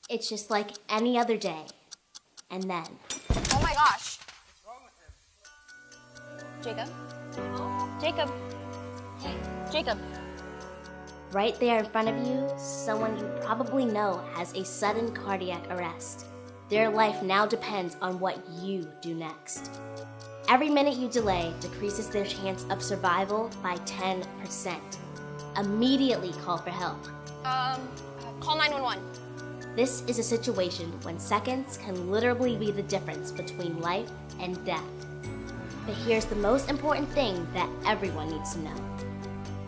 It's just like any other day. And then... Oh my gosh. Jacob? Jacob? Hey, Jacob. Right there in front of you, someone you probably know has a sudden cardiac arrest. Their life now depends on what you do next. Every minute you delay decreases their chance of survival by 10%. Immediately call for help. Call 911. This is a situation when seconds can literally be the difference between life and death. But here's the most important thing that everyone needs to know.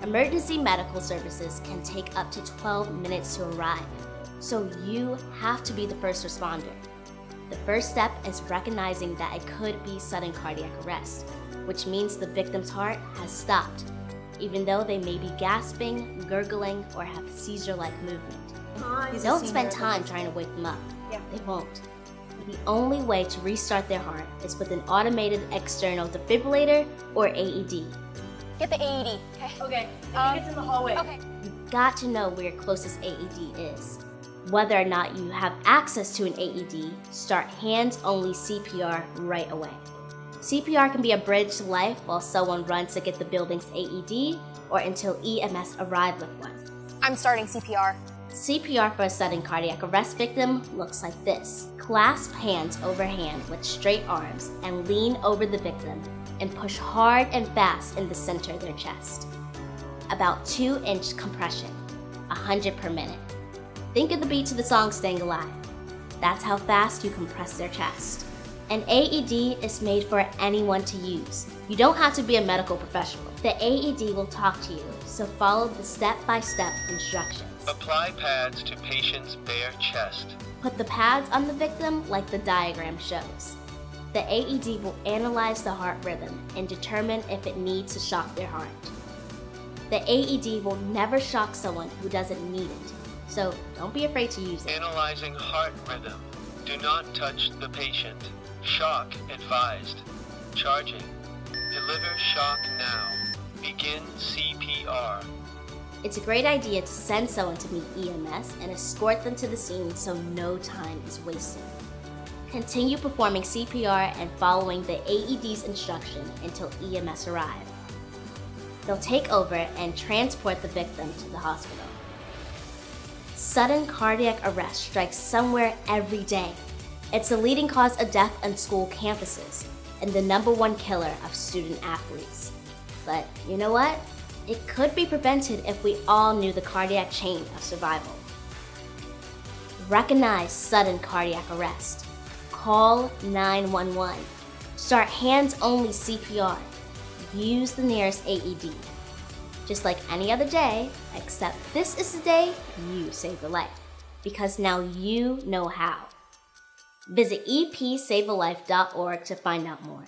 Emergency medical services can take up to 12 minutes to arrive, so you have to be the first responder. The first step is recognizing that it could be sudden cardiac arrest, which means the victim's heart has stopped, even though they may be gasping, gurgling, or have seizure-like movement. Don't spend time trying to wake them up. They won't. The only way to restart their heart is with an automated external defibrillator or AED. Get the AED, okay? Okay, I think it's in the hallway. Okay. You've got to know where your closest AED is. Whether or not you have access to an AED, start hands-only CPR right away. CPR can be a bridge to life while someone runs to get the building's AED or until EMS arrive with one. I'm starting CPR. CPR for a sudden cardiac arrest victim looks like this. Clasp hands over hand with straight arms and lean over the victim and push hard and fast in the center of their chest. About 2-inch compression, 100 per minute. Think of the beat to the song Staying Alive. That's how fast you compress their chest. An AED is made for anyone to use. You don't have to be a medical professional. The AED will talk to you, so follow the step-by-step instructions. Apply pads to patient's bare chest. Put the pads on the victim like the diagram shows. The AED will analyze the heart rhythm and determine if it needs to shock their heart. The AED will never shock someone who doesn't need it, so don't be afraid to use it. Analyzing heart rhythm. Do not touch the patient. Shock advised. Charging. Deliver shock now. Begin CPR. It's a great idea to send someone to meet EMS and escort them to the scene so no time is wasted. Continue performing CPR and following the AED's instruction until EMS arrive. They'll take over and transport the victim to the hospital. Sudden cardiac arrest strikes somewhere every day. It's the leading cause of death on school campuses and the #1 killer of student athletes. But you know what? It could be prevented if we all knew the cardiac chain of survival. Recognize sudden cardiac arrest. Call 911. Start hands-only CPR. Use the nearest AED. Just like any other day, except this is the day you save a life, because now you know how. Visit epsavealife.org to find out more.